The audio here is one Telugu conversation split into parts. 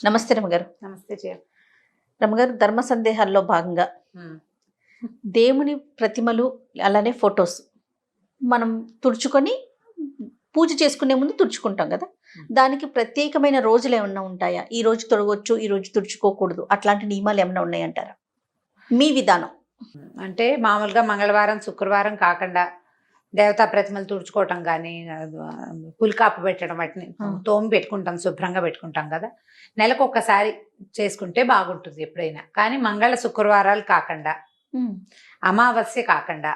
నమస్తే రమగారు. నమస్తే జయ. రమగారు, ధర్మ సందేహాల్లో భాగంగా దేవుని ప్రతిమలు అలానే ఫొటోస్ మనం తుడుచుకొని పూజ చేసుకునే ముందు తుడుచుకుంటాం కదా, దానికి ప్రత్యేకమైన రోజులు ఏమన్నా ఉంటాయా? ఈ రోజు తొడగొచ్చు, ఈ రోజు తుడుచుకోకూడదు, అట్లాంటి నియమాలు ఏమన్నా ఉన్నాయంటారా? మీ విధానం అంటే మామూలుగా మంగళవారం శుక్రవారం కాకుండా దేవతా ప్రతిమలు తుడుచుకోవటం కానీ పులికాపు పెట్టడం వాటిని తోమి పెట్టుకుంటాం, శుభ్రంగా పెట్టుకుంటాం కదా. నెలకు ఒక్కసారి చేసుకుంటే బాగుంటుంది ఎప్పుడైనా. కానీ మంగళ శుక్రవారాలు కాకుండా అమావాస్య కాకుండా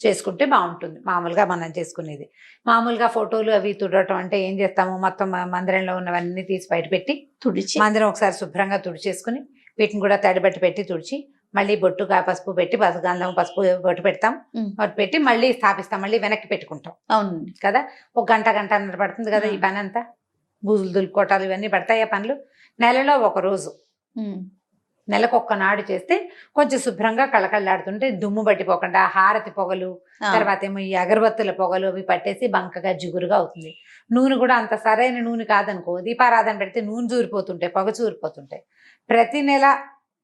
చేసుకుంటే బాగుంటుంది. మామూలుగా మనం చేసుకునేది మామూలుగా ఫోటోలు అవి తుడటం అంటే ఏం చేస్తాము, మొత్తం మందిరంలో ఉన్నవన్నీ తీసి బయట పెట్టి తుడిచి మందిరం ఒకసారి శుభ్రంగా తుడిచేసుకుని వీటిని కూడా తడిబట్టి పెట్టి తుడిచి మళ్ళీ బొట్టుగా పసుపు పెట్టి గంధం పసుపు బొట్టు పెడతాం, బొట్టు పెట్టి మళ్ళీ స్థాపిస్తాం, మళ్ళీ వెనక్కి పెట్టుకుంటాం. అవును కదా, ఒక గంటన్నర పడుతుంది కదా ఈ పని అంతా. బూజులు దులుపుకోవటాలు ఇవన్నీ పడతాయి ఆ పనులు. నెలలో ఒక రోజు, నెలకు ఒక్కనాడు చేస్తే కొంచెం శుభ్రంగా కళకళలాడుతుంటే దుమ్ము పట్టిపోకుండా హారతి పొగలు, తర్వాత ఏమో ఈ అగరబత్తుల పొగలు అవి పట్టేసి బంకగా జిగురుగా అవుతుంది. నూనె కూడా అంత సరైన నూనె కాదనుకో, దీపారాధన పెడితే నూనె చూరిపోతుంటాయి, పొగ చూరిపోతుంటాయి. ప్రతి నెల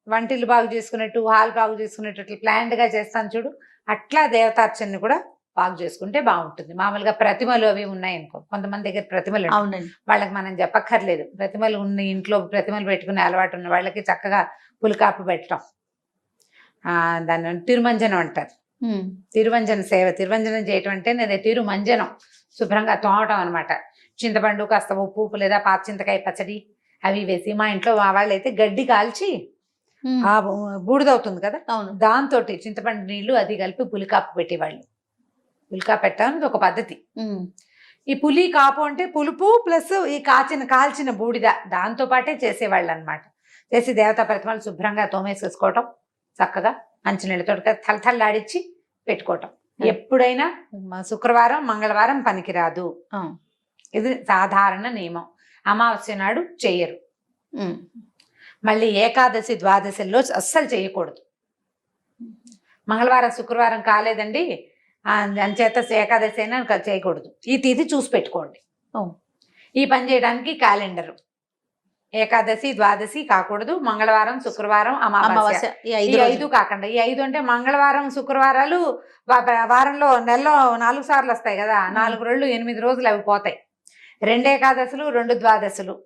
వంటిల్లు బాగు చేసుకున్నట్టు, హాల్ బాగు చేసుకున్నట్టు అట్లా ప్లాన్డ్గా చేస్తాను చూడు, అట్లా దేవతార్చనని కూడా బాగు చేసుకుంటే బాగుంటుంది. మామూలుగా ప్రతిమలు అవి ఉన్నాయనుకో, కొంతమంది దగ్గర ప్రతిమలు వాళ్ళకి మనం చెప్పక్కర్లేదు. ప్రతిమలు ఉన్న ఇంట్లో ప్రతిమలు పెట్టుకునే అలవాటు ఉన్న వాళ్ళకి చక్కగా పులికాపు పెట్టడం, దాన్ని తిరుమంజనం అంటారు. తిరువంజన సేవ, తిరువంజనం చేయటం అంటే నేను తిరుమంజనం శుభ్రంగా తోమటం అనమాట. చింతపండు, కాస్త ఉప్పు లేదా పాత చింతకాయ పచ్చడి అవి వేసి, మా ఇంట్లో మా వాళ్ళు అయితే గడ్డి కాల్చి ఆ బూడిదవుతుంది కదా, దాంతో చింతపండు నీళ్లు అది కలిపి పులికాపు పెట్టేవాళ్ళు. పులికాపు పెట్టడానికి ఒక పద్ధతి. ఈ పులి కాపు అంటే పులుపు ప్లస్ ఈ కాల్చిన బూడిద, దాంతో పాటే చేసేవాళ్ళు అనమాట. చేసి దేవతా ప్రతిమలు శుభ్రంగా తోమేసేసుకోవటం, చక్కగా మంచినీళ్ళతో తలతల్లాడిచ్చి పెట్టుకోవటం. ఎప్పుడైనా శుక్రవారం మంగళవారం పనికిరాదు, ఇది సాధారణ నియమం. అమావాస్య నాడు చెయ్యరు. మళ్ళీ ఏకాదశి ద్వాదశిలో అస్సలు చేయకూడదు. మంగళవారం శుక్రవారం కాలేదండి అంచేత ఏకాదశి అయినా చేయకూడదు. ఈ తిథి చూసి పెట్టుకోండి. ఈ పని చేయడానికి క్యాలెండరు ఏకాదశి ద్వాదశి కాకూడదు, మంగళవారం శుక్రవారం అమావాస్య ఈ 5 కాకుండా. ఈ 5 అంటే మంగళవారం శుక్రవారాలు వారంలో నెలలో 4 సార్లు వస్తాయి కదా, 4 రోజులు 8 రోజులు అవి పోతాయి. 2 ఏకాదశులు 2 ద్వాదశులు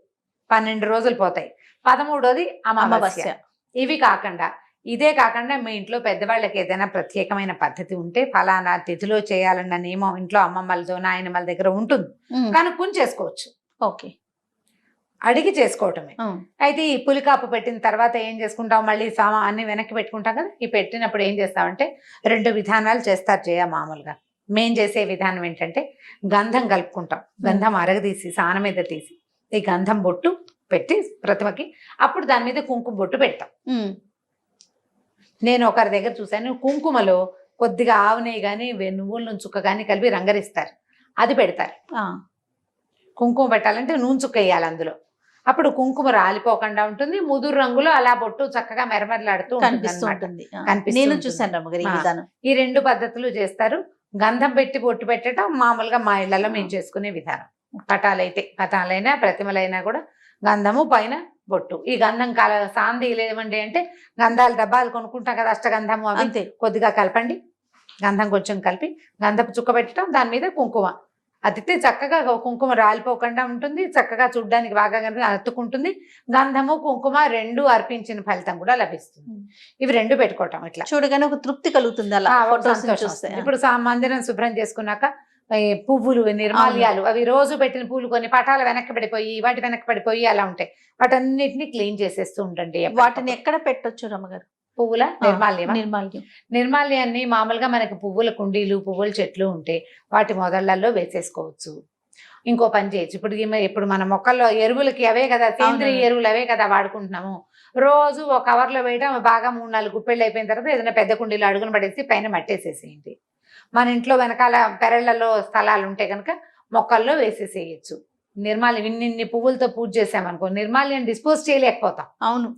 12 రోజులు పోతాయి. 13వది అమావాస్య. ఇవి కాకుండా ఇదే కాకుండా మీ ఇంట్లో పెద్దవాళ్ళకి ఏదైనా ప్రత్యేకమైన పద్ధతి ఉంటే ఫలానా తిథిలో చేయాలన్న నియమం ఇంట్లో అమ్మమ్మలతో నాయనమ్మల దగ్గర ఉంటుంది, కనుక్కొని చేసుకోవచ్చు. ఓకే, అడిగి చేసుకోవటమే. అయితే ఈ పులికాపు పెట్టిన తర్వాత ఏం చేసుకుంటాం, మళ్ళీ అన్ని వెనక్కి పెట్టుకుంటాం కదా. ఈ పెట్టినప్పుడు ఏం చేస్తామంటే 2 విధానాలు చేస్తారు చేయ. మామూలుగా మేం చేసే విధానం ఏంటంటే గంధం కలుపుకుంటాం. గంధం అరగదీసి సాన మీద తీసి ఈ గంధం బొట్టు పెట్టి ప్రతిమకి, అప్పుడు దాని మీద కుంకుమ బొట్టు పెడతాం. నేను ఒకరి దగ్గర చూశాను, కుంకుమలో కొద్దిగా ఆవు నెయ్యి కానీ నువ్వుల నూనె చుక్క కానీ కలిపి రంగరిస్తారు, అది పెడతారు. కుంకుమ పెట్టాలంటే నూనె చుక్క వేయాలి అందులో, అప్పుడు కుంకుమ రాలిపోకుండా ఉంటుంది. ముదురు రంగులో అలా బొట్టు చక్కగా మెరమెరలాడుతూ కనిపిస్తుంది. నేను చూసాను. ఈ 2 పద్ధతులు చేస్తారు. గంధం పెట్టి బొట్టు పెట్టడం మామూలుగా మా ఇళ్లలో మేము చేసుకునే విధానం. పటాలైనా ప్రతిమలైనా కూడా గంధము పైన బొట్టు. ఈ గంధం సాంది లేవండి అంటే గంధాల డబ్బాలు కొనుక్కుంటాం కదా, అష్టగంధము అవి కొద్దిగా కలపండి. గంధం కొంచెం కలిపి గంధపు చుక్క పెట్టడం, దాని మీద కుంకుమ అతితే చక్కగా కుంకుమ రాలిపోకుండా ఉంటుంది, చక్కగా చూడ్డానికి బాగా అతుక్కుంటుంది. గంధము కుంకుమ 2 అర్పించిన ఫలితం కూడా లభిస్తుంది. ఇవి 2 పెట్టుకోవటం ఇట్లా చూడగానే ఒక తృప్తి కలుగుతుంది. అలా ఇప్పుడు మందిరం శుభ్రం చేసుకున్నాక పువ్వులు నిర్మాల్యాలు అవి రోజు పెట్టిన పూలు కొన్ని పటాలు వెనక్కి పడిపోయి వాటి వెనక్కి పడిపోయి అలా ఉంటాయి, వాటన్నిటిని క్లీన్ చేసేస్తూ ఉండండి. వాటిని ఎక్కడ పెట్టొచ్చు రమ్మగారు? పువ్వుల నిర్మాల్యాన్ని మామూలుగా మనకి పువ్వుల కుండీలు పువ్వుల చెట్లు ఉంటే వాటి మొదళ్లలో వేసేసుకోవచ్చు. ఇంకో పని చేయొచ్చు. ఇప్పుడు మన మొక్కల్లో ఎరువులకి అవే కదా, సేంద్రియ ఎరువులు అవే కదా వాడుకుంటున్నాము. రోజు ఒక కవర్లో వేయడం, బాగా 3-4 గుప్పెళ్ళు అయిపోయిన తర్వాత ఏదైనా పెద్ద కుండీలో అడుగున పడేసి పైన మట్టేసేసేయండి. మన ఇంట్లో వెనకాల పెరళ్లలో స్థలాలు ఉంటే కనుక మొక్కల్లో వేసేసేయచ్చు. నిర్మాల్యం ఇన్ని పువ్వులతో పూజ చేసామనుకో, నిర్మాల్యం డిస్పోజ్ చేయలేకపోతాం. అవును,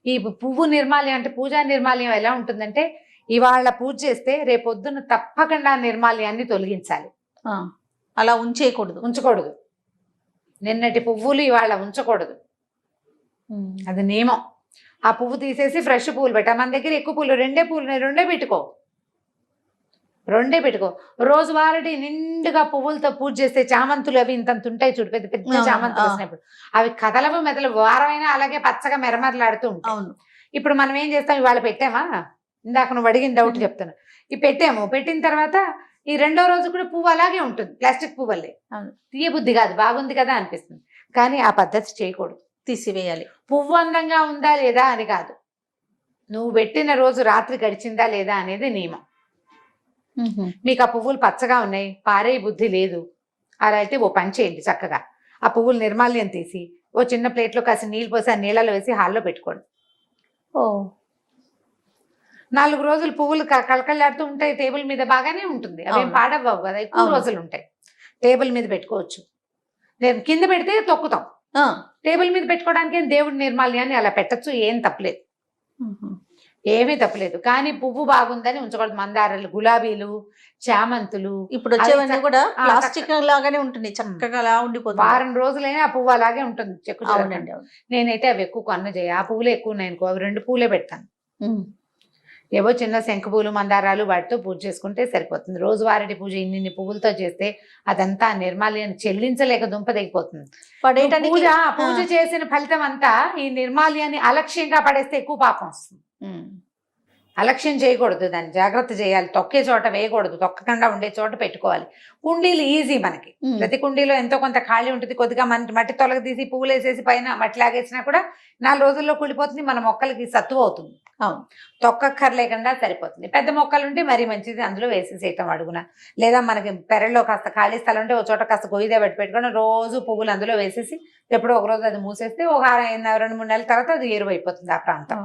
ఈ పువ్వు నిర్మాల్యం అంటే పూజా నిర్మాల్యం ఎలా ఉంటుందంటే, ఇవాళ పూజ చేస్తే రేపొద్దున తప్పకుండా నిర్మాల్యాన్ని తొలగించాలి. అలా ఉంచకూడదు. నిన్నటి పువ్వులు ఇవాళ ఉంచకూడదు. అది నియమం. ఆ పువ్వు తీసేసి ఫ్రెష్ పువ్వులు పెట్టా. మన దగ్గర ఎక్కువ పూలు, 2 పూలు, 2 పెట్టుకో, 2 పెట్టుకో. రోజువారీ నిండుగా పువ్వులతో పూజ చేస్తే చామంతులు అవి ఇంతంత ఉంటాయి చూడు, పెద్ద పెద్ద చామంతులు వచ్చినప్పుడు అవి కదలవు మెదలు వారమైనా అలాగే పచ్చగా మెరమెరలాడుతూ ఉంటాయి. అవును. ఇప్పుడు మనం ఏం చేస్తాం, ఇవాళ పెట్టామా, ఇందాక నువ్వు అడిగిన డౌట్ చెప్తాను. ఇవి పెట్టాము, పెట్టిన తర్వాత ఈ 2వ రోజు కూడా పువ్వు అలాగే ఉంటుంది, ప్లాస్టిక్ పువ్వులే. తీయబుద్ధి కాదు, బాగుంది కదా అనిపిస్తుంది. కానీ ఆ పద్ధతి చేయకూడదు, తీసివేయాలి. పువ్వు అందంగా ఉందా లేదా అని కాదు, నువ్వు పెట్టిన రోజు రాత్రి గడిచిందా లేదా అనేది నియమం. మీకు ఆ పువ్వులు పచ్చగా ఉన్నాయి, పారే బుద్ధి లేదు, అలా అయితే ఓ పని చేయండి, చక్కగా ఆ పువ్వులు నిర్మాల్యం తీసి ఓ చిన్న ప్లేట్లో కాసి నీళ్ళు పోసి ఆ నీళ్ళలో వేసి హాల్లో పెట్టుకోండి. 4 రోజులు పువ్వులు కళకళలాడుతూ ఉంటాయి, టేబుల్ మీద బాగానే ఉంటుంది, అవేం పాడవ్వవు కదా, ఎక్కువ రోజులు ఉంటాయి. టేబుల్ మీద పెట్టుకోవచ్చు. నేను కింద పెడితే తొక్కుతాం, టేబుల్ మీద పెట్టుకోవడానికి దేవుడి నిర్మాల్యాన్ని అలా పెట్టచ్చు, ఏం తప్పలేదు, ఏమీ తప్పలేదు. కానీ పువ్వు బాగుందని ఉంచకూడదు. మందారాలు, గులాబీలు, చామంతులు ఇప్పుడు వచ్చేవన్నీ కూడా ప్లాస్టిక్ లాగానే ఉంటుంది, చక్కగా అలా ఉండిపోతుంది. వారం రోజులైనా ఆ పువ్వు అలాగే ఉంటుంది, చెక్కు. నేనైతే అవి ఎక్కువ కొన్న చేయ, ఆ పువ్వులు ఎక్కువ ఉన్నాయనుకో అవి 2 పూలే పెడతాను. ఏవో చిన్న శంఖ పూలు, మందారాలు వాటితో పూజ చేసుకుంటే సరిపోతుంది. రోజువారీ పూజ ఇన్ని పువ్వులతో చేస్తే అదంతా నిర్మాల్యాన్ని చెల్లించలేక దుంప దిగిపోతుంది. పూజ చేసిన ఫలితం అంతా ఈ నిర్మాల్యాన్ని అలక్ష్యంగా పడేస్తే ఎక్కువ పాపం వస్తుంది. అలక్ష్యం చేయకూడదు, దాన్ని జాగ్రత్త చేయాలి. తొక్కే చోట వేయకూడదు, తొక్కకుండా ఉండే చోట పెట్టుకోవాలి. కుండీలు ఈజీ, మనకి ప్రతి కుండీలో ఎంతో కొంత ఖాళీ ఉంటుంది. కొద్దిగా మట్టి తొలగ తీసి పువ్వులు వేసేసి పైన మట్టి లాగేసినా కూడా 4 రోజుల్లో కుళ్ళిపోతుంది, మన మొక్కలకి సత్తువ అవుతుంది. తొక్కక్కర్లేకుండా సరిపోతుంది. పెద్ద మొక్కలు ఉంటే మరీ మంచిది, అందులో వేసేసేయటం అడుగున. లేదా మనకి పెరట్లో కాస్త ఖాళీ స్థలం ఉంటే ఒక చోట కాస్త గొయ్యిదే పెట్టుకొని రోజు పువ్వులు అందులో వేసేసి ఎప్పుడో ఒక రోజు అది మూసేస్తే ఒక 2-3 నెలల తర్వాత అది ఎరువైపోతుంది ఆ ప్రాంతం.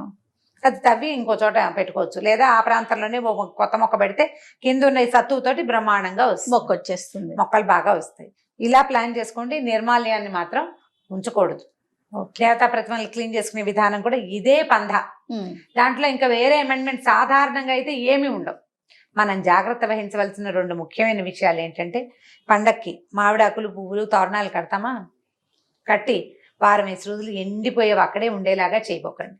అది తవ్వి ఇంకో చోట పెట్టుకోవచ్చు. లేదా ఆ ప్రాంతంలోనే కొత్త మొక్క పెడితే కింద ఉన్న ఈ సత్తువుతోటి బ్రహ్మాండంగా మొక్క వచ్చేస్తుంది, మొక్కలు బాగా వస్తాయి. ఇలా ప్లాన్ చేసుకోండి. నిర్మాల్యాన్ని మాత్రం ఉంచకూడదు. దేవతా ప్రతిమలు క్లీన్ చేసుకునే విధానం కూడా ఇదే పంధ. దాంట్లో ఇంకా వేరే అమెండ్మెంట్ సాధారణంగా అయితే ఏమీ ఉండవు. మనం జాగ్రత్త వహించవలసిన 2 ముఖ్యమైన విషయాలు ఏంటంటే, పండక్కి మామిడాకులు, పువ్వులు, తోరణాలు కడతామా, కట్టి 4 రోజులు ఎండిపోయేవి అక్కడే ఉండేలాగా చేయబోకండి.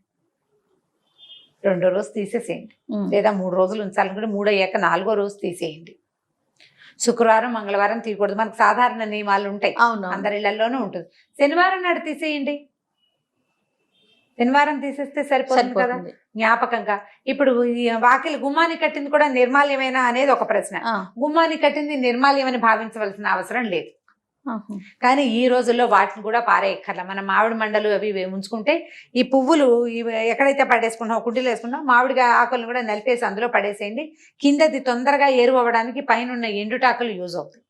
2వ రోజు తీసేసేయండి, లేదా 3 రోజులు ఉంచాలనుకుంటే 3 అయ్యాక 4వ రోజు తీసేయండి. శుక్రవారం, మంగళవారం తీయకూడదు, మనకు సాధారణ నియమాలు ఉంటాయి, అందరి ఇళ్లలోనూ ఉంటుంది. శనివారం నాడు తీసేయండి, శనివారం తీసేస్తే సరిపోతుంది కదా జ్ఞాపకంగా. ఇప్పుడు ఈ వాకిలి గుమ్మాన్ని కట్టింది కూడా నిర్మాల్యమేనా అనేది ఒక ప్రశ్న. గుమ్మాన్ని కట్టింది నిర్మాల్యమని భావించవలసిన అవసరం లేదు. కానీ ఈ రోజుల్లో వాటిని కూడా పారేయక్కర్లా. మన మామిడి మండలు అవి ఉంచుకుంటే ఈ పువ్వులు ఎక్కడైతే పడేసుకుంటామో, కుండీలు వేసుకుంటాం, మామిడి ఆకులను కూడా నలిపేసి అందులో పడేసేయండి. కిందది తొందరగా ఎరువు అవ్వడానికి పైన ఉన్న ఎండుటాకులు యూజ్ అవుతాయి.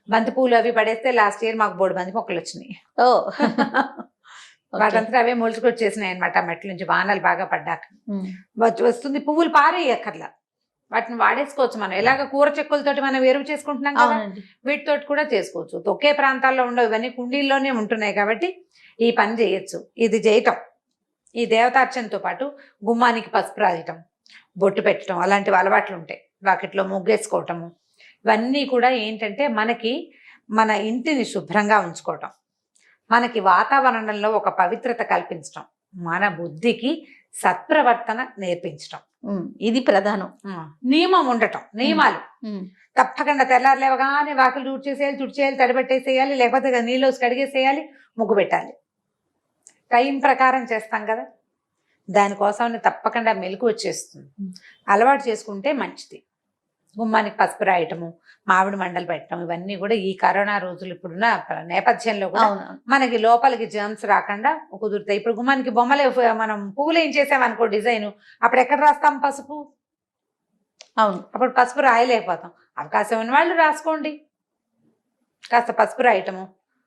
బంతి పూలు అవి పడేస్తే లాస్ట్ ఇయర్ మాకు 3 బంతి మొక్కలు వచ్చినాయి. వాటంతా అవే మొలుచుకొచ్చేసినాయి అనమాట. మట్టి నుంచి వానలు బాగా పడ్డాక వస్తుంది. పువ్వులు పారేయక్కర్లా, వాటిని వాడేసుకోవచ్చు. మనం ఎలాగ కూర చెక్కులతోటి మనం ఎరువు చేసుకుంటున్నాం కదా, వీటితోటి కూడా చేసుకోవచ్చు. ఒకే ప్రాంతాల్లో ఉండవు, ఇవన్నీ కుండీల్లోనే ఉంటున్నాయి కాబట్టి ఈ పని చేయొచ్చు. ఇది చేయటం, ఈ దేవతార్చనతో పాటు గుమ్మానికి పసుపు రాయటం, బొట్టు పెట్టడం, అలాంటివి అలవాట్లు ఉంటాయి. వాకిట్లో ముగ్గేసుకోవటము, ఇవన్నీ కూడా ఏంటంటే మనకి మన ఇంటిని శుభ్రంగా ఉంచుకోవటం, మనకి వాతావరణంలో ఒక పవిత్రత కల్పించటం, మన బుద్ధికి సత్ప్రవర్తన నేర్పించటం, ఇది ప్రధానం. నియమం ఉండటం, నియమాలు తప్పకుండా తెల్లారు లేవగానే వాకిలు తుడిచేయాలి, తడిపెట్టేసేయాలి, లేకపోతే నీళ్ళు కడిగేసేయాలి, ముగ్గు పెట్టాలి. టైం ప్రకారం చేస్తాం కదా, దానికోసం తప్పకుండా మెలకు వచ్చేస్తుంది. అలవాటు చేసుకుంటే మంచిది. గుమ్మానికి పసుపు రాయటము, మామిడి మండలు పెట్టడం, ఇవన్నీ కూడా ఈ కరోనా రోజులు ఇప్పుడున్న నేపథ్యంలో కూడా మనకి లోపలికి జర్మ్స్ రాకుండా కుదురుతాయి. ఇప్పుడు గుమ్మానికి బొమ్మలే, మనం పువ్వులు ఏం చేసామనుకో డిజైన్, అప్పుడు ఎక్కడ రాస్తాం పసుపు? అవును, అప్పుడు పసుపు రాయలేకపోతాం. అవకాశం ఉన్న వాళ్ళు రాసుకోండి, కాస్త పసుపు రాయటము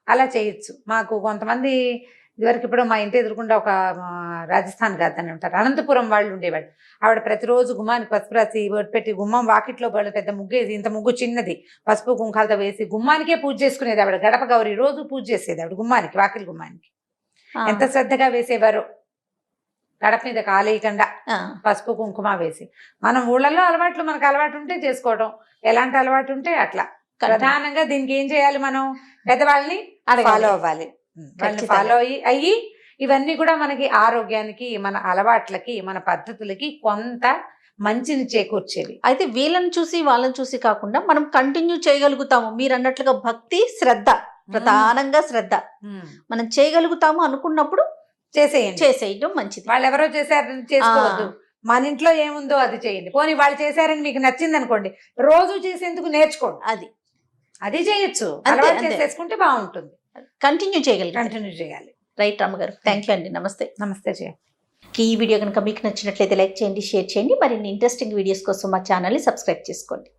అలా చేయొచ్చు. మాకు కొంతమంది ఇదివరకు ఇప్పుడు మా ఇంటి ఎదురుకుండా ఒక రాజస్థాన్ గాదని ఉంటారు, అనంతపురం వాళ్ళు ఉండేవాళ్ళు. ఆవిడ ప్రతిరోజు గుమ్మానికి పసుపు రాసి పెట్టి గుమ్మం వాకిట్లో పెద్ద ముగ్గేసి, ఇంత ముగ్గు చిన్నది, పసుపు కుంకాలతో వేసి గుమ్మానికే పూజ చేసుకునేది ఆవిడ. గడప గౌరి రోజు పూజ చేసేది ఆవిడ గుమ్మానికి, వాకిలి గుమ్మానికి. ఎంత శ్రద్ధగా వేసేవారు, గడప మీద కాలేయకుండా పసుపు కుంకుమ వేసి. మనం ఊళ్ళల్లో అలవాట్లు, మనకు అలవాటు ఉంటే చేసుకోవడం, ఎలాంటి అలవాటు ఉంటే అట్లా. ప్రధానంగా దీనికి ఏం చేయాలి, మనం పెద్దవాళ్ళని ఫాలో అవ్వాలి. వాళ్ళని ఫాలో అయ్యి ఇవన్నీ కూడా మనకి ఆరోగ్యానికి, మన అలవాట్లకి, మన పద్ధతులకి కొంత మంచిని చేకూర్చేవి. అయితే వీళ్ళని చూసి వాళ్ళని చూసి కాకుండా మనం కంటిన్యూ చేయగలుగుతాము. మీరు అన్నట్లుగా భక్తి, శ్రద్ధ, ప్రధానంగా శ్రద్ధ మనం చేయగలుగుతాము అనుకున్నప్పుడు చేసేయడం మంచిది. వాళ్ళు ఎవరో చేశారని చేసుకోవద్దు. మన ఇంట్లో ఏముందో అది చేయండి. పోనీ వాళ్ళు చేశారని మీకు నచ్చింది అనుకోండి, రోజు చేసేందుకు నేర్చుకోండి. అది చేయొచ్చు, అలవాటు చేసేసుకుంటే బాగుంటుంది. కంటిన్యూ చేయాలి. రైట్ రామగారు, థ్యాంక్ యూ అండి. నమస్తే. నమస్తే జయ. ఈ వీడియో కనుక మీకు నచ్చినట్లయితే లైక్ చేయండి, షేర్ చేయండి. మరిన్ని ఇంట్రెస్టింగ్ వీడియోస్ కోసం మా ఛానల్ని సబ్స్క్రైబ్ చేసుకోండి.